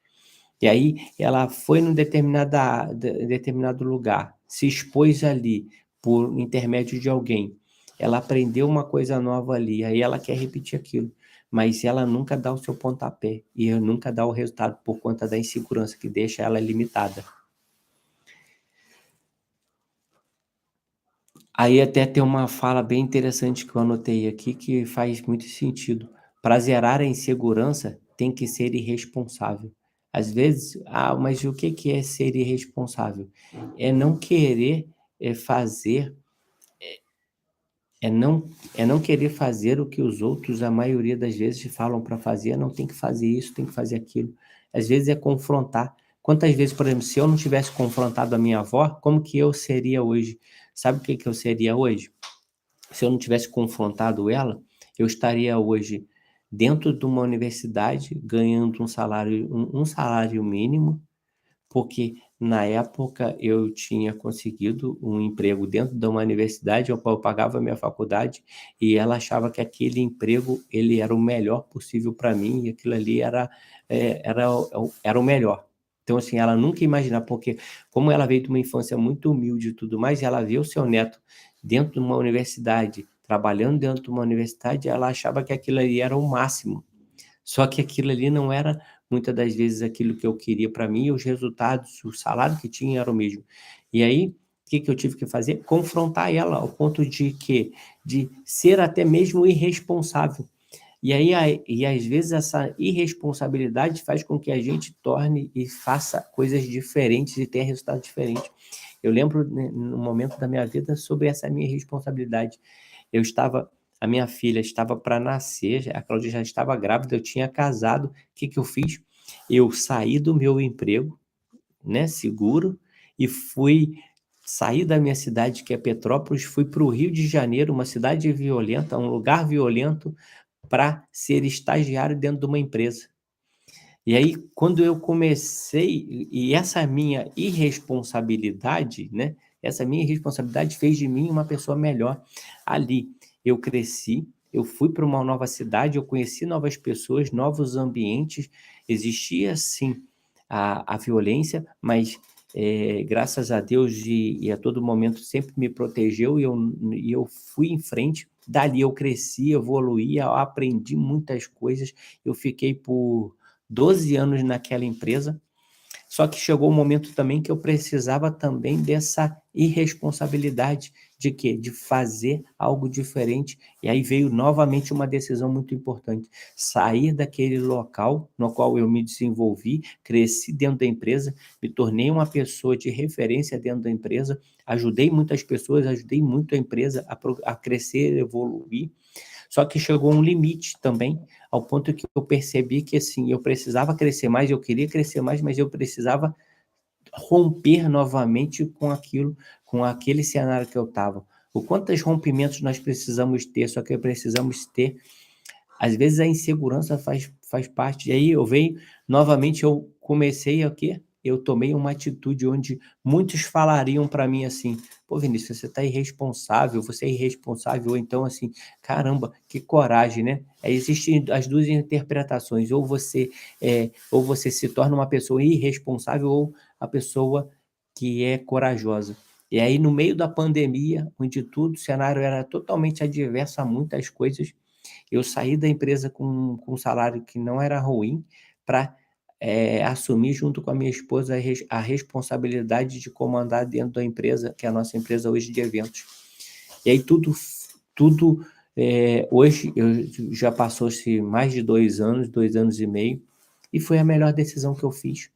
E aí ela foi num determinado lugar, se expôs ali por intermédio de alguém. Ela aprendeu uma coisa nova ali, aí ela quer repetir aquilo, mas ela nunca dá o seu pontapé e nunca dá o resultado por conta da insegurança que deixa ela limitada. Aí até tem uma fala bem interessante que eu anotei aqui que faz muito sentido. Para zerar a insegurança, tem que ser irresponsável. Às vezes, mas o que que é ser irresponsável? É não querer, fazer, é não querer fazer o que os outros, a maioria das vezes, falam para fazer, não tem que fazer isso, tem que fazer aquilo. Às vezes é confrontar. Quantas vezes, por exemplo, se eu não tivesse confrontado a minha avó, como que eu seria hoje? Sabe o que que eu seria hoje? Se eu não tivesse confrontado ela, eu estaria hoje dentro de uma universidade, ganhando um salário mínimo, porque na época eu tinha conseguido um emprego dentro de uma universidade, ao qual eu pagava a minha faculdade, e ela achava que aquele emprego, ele era o melhor possível para mim, e aquilo ali era o melhor. Então, assim, ela nunca ia imaginar, porque como ela veio de uma infância muito humilde e tudo mais, ela vê o seu neto dentro de uma universidade, trabalhando dentro de uma universidade, ela achava que aquilo ali era o máximo. Só que aquilo ali não era, muitas das vezes, aquilo que eu queria para mim, e os resultados, o salário que tinha era o mesmo. E aí, o que que eu tive que fazer? Confrontar ela ao ponto de quê? De ser até mesmo irresponsável. E às vezes essa irresponsabilidade faz com que a gente torne e faça coisas diferentes e tenha resultados diferentes. Eu lembro, né, num momento da minha vida sobre essa minha responsabilidade. Eu estava A minha filha estava para nascer, a Cláudia já estava grávida, eu tinha casado. O que que eu fiz? Eu saí do meu emprego, né, seguro, e saí da minha cidade, que é Petrópolis, fui para o Rio de Janeiro, uma cidade violenta, um lugar violento, para ser estagiário dentro de uma empresa. E aí, quando eu comecei, e essa minha irresponsabilidade, né, essa minha irresponsabilidade fez de mim uma pessoa melhor. Ali, eu cresci, eu fui para uma nova cidade, eu conheci novas pessoas, novos ambientes. Existia sim a violência, mas, graças a Deus e a todo momento sempre me protegeu, e eu fui em frente. Dali eu cresci, evoluí, eu aprendi muitas coisas. Eu fiquei por 12 anos naquela empresa, só que chegou um momento também que eu precisava também dessa irresponsabilidade de quê? De fazer algo diferente, e aí veio novamente uma decisão muito importante: sair daquele local no qual eu me desenvolvi, cresci dentro da empresa, me tornei uma pessoa de referência dentro da empresa, ajudei muitas pessoas, ajudei muito a empresa a crescer, evoluir. Só que chegou um limite também, ao ponto que eu percebi que, assim, eu precisava crescer mais, eu queria crescer mais, mas eu precisava romper novamente com aquilo, com aquele cenário que eu estava. O quantos rompimentos nós precisamos ter, só que precisamos ter, às vezes a insegurança faz parte. E aí eu venho, novamente eu comecei a quê? Eu tomei uma atitude onde muitos falariam para mim assim: "Pô, Vinícius, você está irresponsável, você é irresponsável", ou então assim: "Caramba, que coragem", né. Existem as 2 interpretações, ou você se torna uma pessoa irresponsável ou a pessoa que é corajosa. E aí no meio da pandemia, onde tudo o cenário era totalmente adverso a muitas coisas, eu saí da empresa com um salário que não era ruim, para assumir junto com a minha esposa a responsabilidade de comandar dentro da empresa, que é a nossa empresa hoje de eventos. E aí tudo, hoje eu já passou-se mais de 2 anos, 2 anos e meio, e foi a melhor decisão que eu fiz.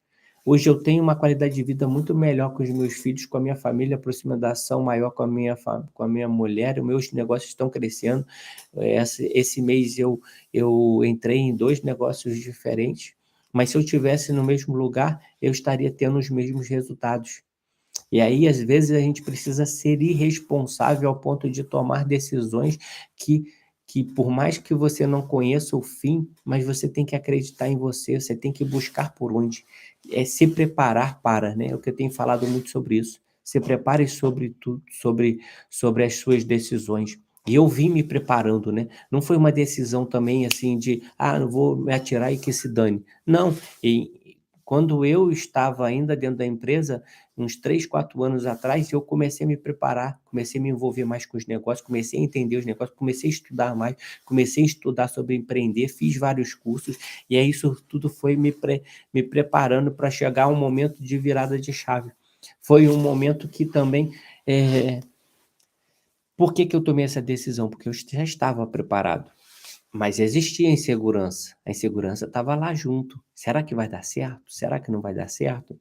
Hoje eu tenho uma qualidade de vida muito melhor com os meus filhos, com a minha família, aproximação maior com a minha mulher, os meus negócios estão crescendo. Esse mês eu entrei em 2 negócios diferentes, mas se eu tivesse no mesmo lugar, eu estaria tendo os mesmos resultados. E aí, às vezes, a gente precisa ser irresponsável ao ponto de tomar decisões que que por mais que você não conheça o fim, mas você tem que acreditar em você, você tem que buscar por onde. Se preparar para, né, é o que eu tenho falado muito sobre isso. Se prepare sobre tudo, sobre as suas decisões. E eu vim me preparando, né, não foi uma decisão também, assim, de: "Ah, não vou me atirar e que se dane". Não, quando eu estava ainda dentro da empresa, uns 3, 4 anos atrás, eu comecei a me preparar, comecei a me envolver mais com os negócios, comecei a entender os negócios, comecei a estudar mais, comecei a estudar sobre empreender, fiz vários cursos, e aí isso tudo foi me preparando para chegar um momento de virada de chave. Foi um momento que também, por que que eu tomei essa decisão? Porque eu já estava preparado, mas existia a insegurança estava lá junto. Será que vai dar certo? Será que não vai dar certo?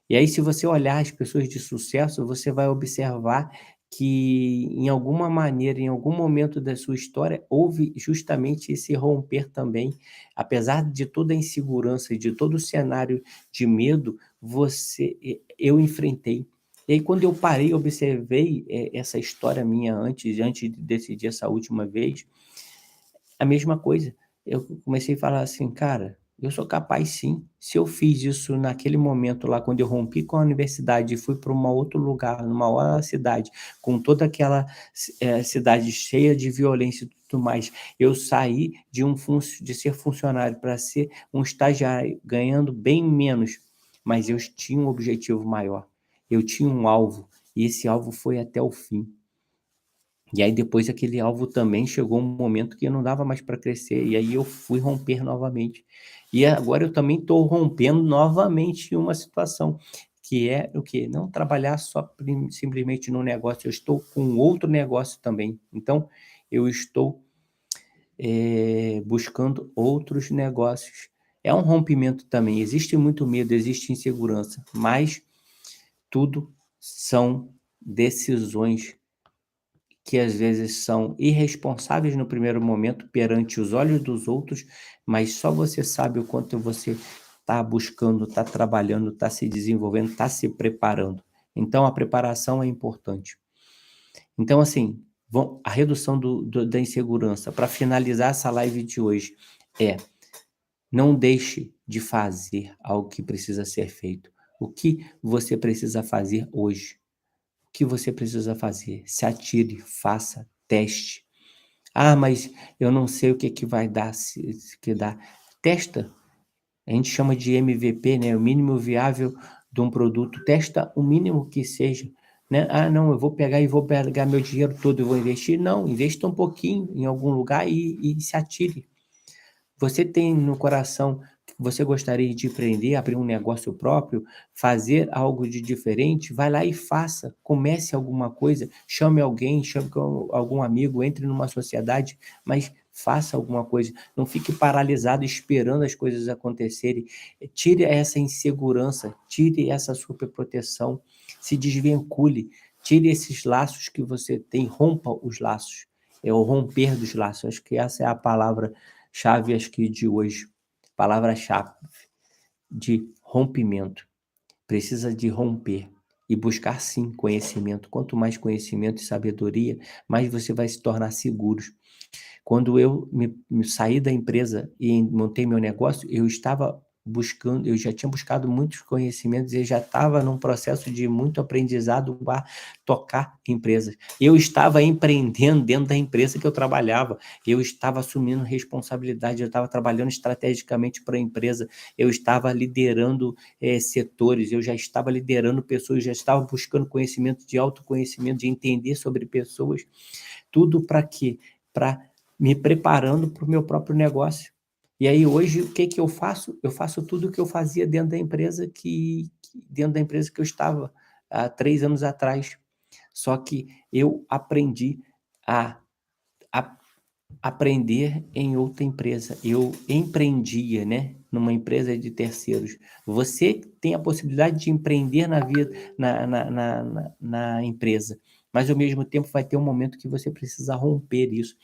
E aí, se você olhar as pessoas de sucesso, você vai observar que, em alguma maneira, em algum momento da sua história, houve justamente esse romper também. Apesar de toda a insegurança e de todo o cenário de medo, eu enfrentei. E aí, quando eu parei e observei, essa história minha antes de decidir essa última vez, a mesma coisa. eu comecei a falar assim: "Cara, eu sou capaz sim. Se eu fiz isso naquele momento lá, quando eu rompi com a universidade e fui para uma outro lugar, numa outra cidade, com toda aquela cidade cheia de violência e tudo mais, eu saí de ser funcionário para ser um estagiário, ganhando bem menos, mas eu tinha um objetivo maior, eu tinha um alvo, e esse alvo foi até o fim. E aí depois aquele alvo também chegou um momento que não dava mais para crescer, e aí eu fui romper novamente. E agora eu também estou rompendo novamente uma situação, que é o quê? Não trabalhar só simplesmente no negócio, eu estou com outro negócio também. Então, eu estou, buscando outros negócios. É um rompimento também, existe muito medo, existe insegurança, mas tudo são decisões que às vezes são irresponsáveis no primeiro momento perante os olhos dos outros, mas só você sabe o quanto você está buscando, está trabalhando, está se desenvolvendo, está se preparando. Então a preparação é importante. Então assim, a redução da insegurança, para finalizar essa live de hoje, é: não deixe de fazer algo que precisa ser feito. O que você precisa fazer hoje? O que você precisa fazer? Se atire, faça, teste. Ah, mas eu não sei o que que vai dar, se que dá. Testa, a gente chama de MVP, né, o mínimo viável de um produto. Testa o mínimo que seja, né. "Ah, não, eu vou pegar e vou pegar meu dinheiro todo e vou investir". Não, investa um pouquinho em algum lugar e se atire. Você tem no coração que você gostaria de empreender, abrir um negócio próprio, fazer algo de diferente? Vai lá e faça. Comece alguma coisa, chame alguém, chame algum amigo, entre numa sociedade, mas faça alguma coisa. Não fique paralisado esperando as coisas acontecerem. Tire essa insegurança, tire essa superproteção, se desvincule, tire esses laços que você tem, rompa os laços. É o romper dos laços. Acho que essa é a palavra chave, acho que de hoje, palavra-chave de rompimento. Precisa de romper e buscar sim conhecimento. Quanto mais conhecimento e sabedoria, mais você vai se tornar seguros. Quando eu me saí da empresa e montei meu negócio, eu estava buscando, eu já tinha buscado muitos conhecimentos e já estava num processo de muito aprendizado a tocar empresas. Eu estava empreendendo dentro da empresa que eu trabalhava, eu estava assumindo responsabilidade, eu estava trabalhando estrategicamente para a empresa, eu estava liderando, setores, eu já estava liderando pessoas, já estava buscando conhecimento de autoconhecimento, de entender sobre pessoas, tudo para quê? Para me preparando para o meu próprio negócio. E aí hoje o que que eu faço? Eu faço tudo o que eu fazia dentro da empresa que eu estava há 3 anos atrás. Só que eu aprendi a a aprender em outra empresa. Eu empreendia, né, numa empresa de terceiros. Você tem a possibilidade de empreender na vida na empresa, mas ao mesmo tempo vai ter um momento que você precisa romper isso.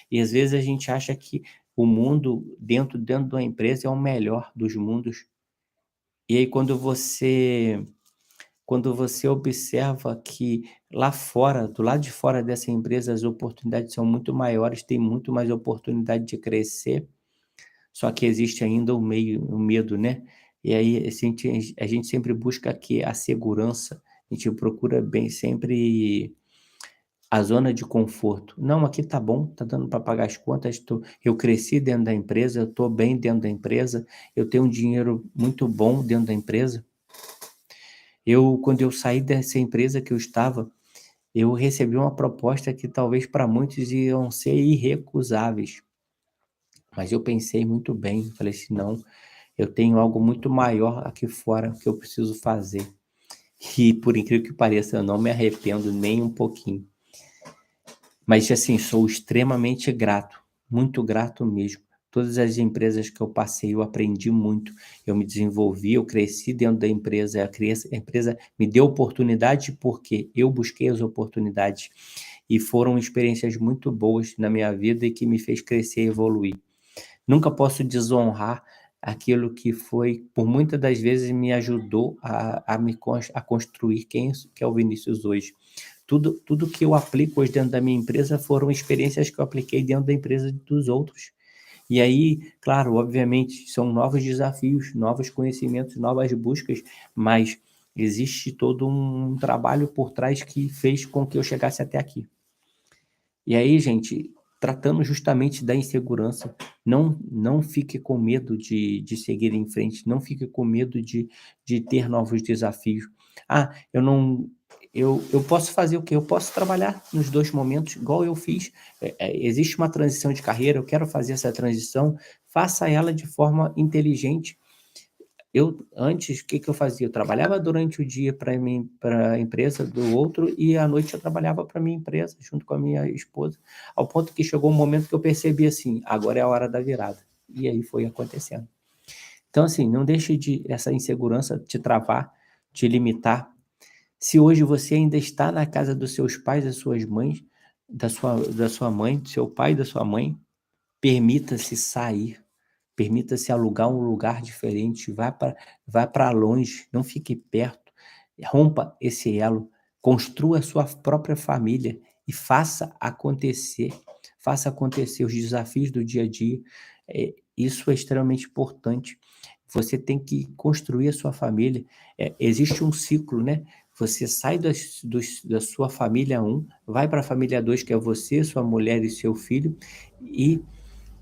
E às vezes a gente acha que o mundo dentro de uma empresa é o melhor dos mundos. E aí quando você observa que lá fora, do lado de fora dessa empresa, as oportunidades são muito maiores, tem muito mais oportunidade de crescer, só que existe ainda o medo, né. E aí a gente sempre busca aqui a segurança, a gente procura bem sempre a zona de conforto. "Não, aqui tá bom, tá dando para pagar as contas, eu cresci dentro da empresa, eu estou bem dentro da empresa, eu tenho um dinheiro muito bom dentro da empresa". Quando eu saí dessa empresa que eu estava, eu recebi uma proposta que talvez para muitos iam ser irrecusáveis, mas eu pensei muito bem, falei assim: "Não, eu tenho algo muito maior aqui fora que eu preciso fazer". E por incrível que pareça, eu não me arrependo nem um pouquinho. Mas assim, sou extremamente grato, muito grato mesmo. Todas as empresas que eu passei, eu aprendi muito, eu me desenvolvi, eu cresci dentro da empresa, a empresa me deu oportunidade, porque eu busquei as oportunidades, e foram experiências muito boas na minha vida e que me fez crescer e evoluir. Nunca posso desonrar aquilo que foi, por muitas das vezes, me ajudou a construir que é o Vinícius hoje. Tudo que eu aplico hoje dentro da minha empresa foram experiências que eu apliquei dentro da empresa dos outros. E aí, claro, obviamente, são novos desafios, novos conhecimentos, novas buscas, mas existe todo um trabalho por trás que fez com que eu chegasse até aqui. E aí, gente, tratando justamente da insegurança, não fique com medo de seguir em frente, não fique com medo de ter novos desafios. "Ah, eu não eu posso fazer o quê? Eu posso trabalhar nos 2 momentos, igual eu fiz. Existe uma transição de carreira, eu quero fazer essa transição, faça ela de forma inteligente. Eu antes, o que que eu fazia? Eu trabalhava durante o dia para a empresa do outro e à noite eu trabalhava para minha empresa, junto com a minha esposa, ao ponto que chegou um momento que eu percebi assim: "Agora é a hora da virada". E aí foi acontecendo. Então assim, não deixe de essa insegurança te travar, te limitar. Se hoje você ainda está na casa dos seus pais, das suas mães, da sua mãe, do seu pai e da sua mãe, permita-se sair. Permita-se alugar um lugar diferente, vá para longe, não fique perto, rompa esse elo, construa a sua própria família e faça acontecer os desafios do dia a dia, isso é extremamente importante. Você tem que construir a sua família, existe um ciclo, né, você sai da sua família um, vai para a família 2 que é você, sua mulher e seu filho, e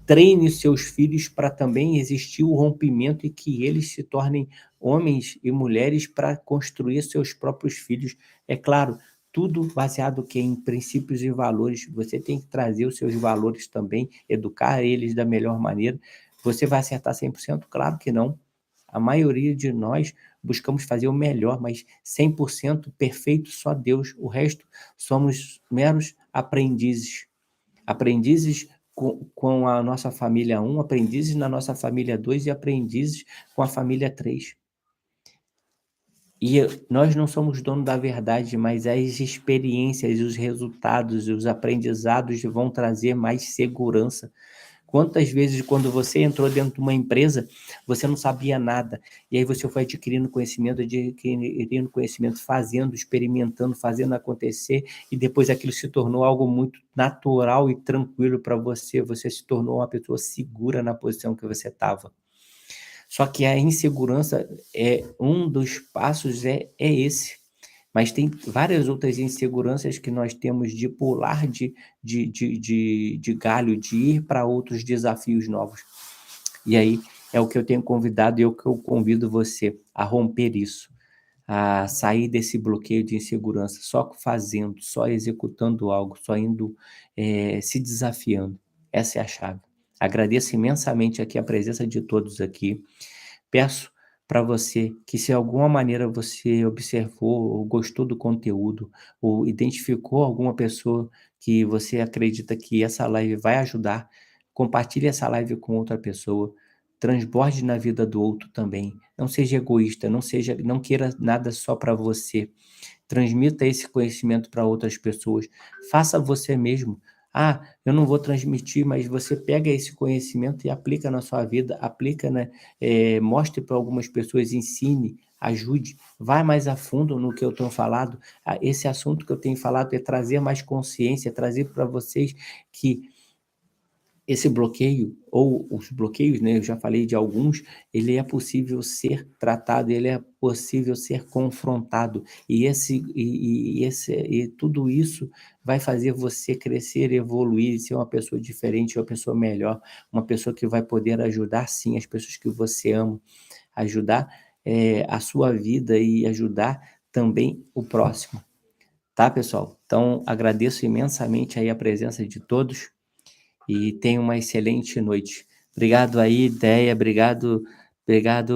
treine seus filhos para também existir o rompimento e que eles se tornem homens e mulheres para construir seus próprios filhos. É claro, tudo baseado que em princípios e valores. Você tem que trazer os seus valores também, educar eles da melhor maneira. Você vai acertar 100%? Claro que não. A maioria de nós buscamos fazer o melhor, mas 100% perfeito só Deus. O resto somos meros aprendizes. Aprendizes com a nossa família um, aprendizes na nossa família 2 e aprendizes com a família 3. E nós não somos dono da verdade, mas as experiências, os resultados e os aprendizados vão trazer mais segurança. Quantas vezes quando você entrou dentro de uma empresa, você não sabia nada, e aí você foi adquirindo conhecimento, fazendo, experimentando, fazendo acontecer, e depois aquilo se tornou algo muito natural e tranquilo para você, você se tornou uma pessoa segura na posição que você estava. Só que a insegurança é um dos passos é esse, mas tem várias outras inseguranças que nós temos de pular de galho, de ir para outros desafios novos. E aí é o que eu tenho convidado e é o que eu convido você a romper isso, a sair desse bloqueio de insegurança, só fazendo, só executando algo, só indo, se desafiando. Essa é a chave. Agradeço imensamente aqui a presença de todos aqui. Peço para você que se alguma maneira você observou ou gostou do conteúdo, ou identificou alguma pessoa que você acredita que essa live vai ajudar, compartilhe essa live com outra pessoa, transborde na vida do outro também. Não seja egoísta, não queira nada só para você. Transmita esse conhecimento para outras pessoas. Faça você mesmo. Ah, eu não vou transmitir, mas você pega esse conhecimento e aplica na sua vida, aplica, né, mostre para algumas pessoas, ensine, ajude, vai mais a fundo no que eu tenho falado. Esse assunto que eu tenho falado é trazer mais consciência, trazer para vocês que esse bloqueio, ou os bloqueios, né, eu já falei de alguns, ele é possível ser tratado, ele é possível ser confrontado, e tudo isso vai fazer você crescer, evoluir, ser uma pessoa diferente, uma pessoa melhor, uma pessoa que vai poder ajudar sim as pessoas que você ama, ajudar, a sua vida e ajudar também o próximo, tá pessoal? Então agradeço imensamente aí a presença de todos, e tenha uma excelente noite. Obrigado aí, ideia, obrigado, obrigado.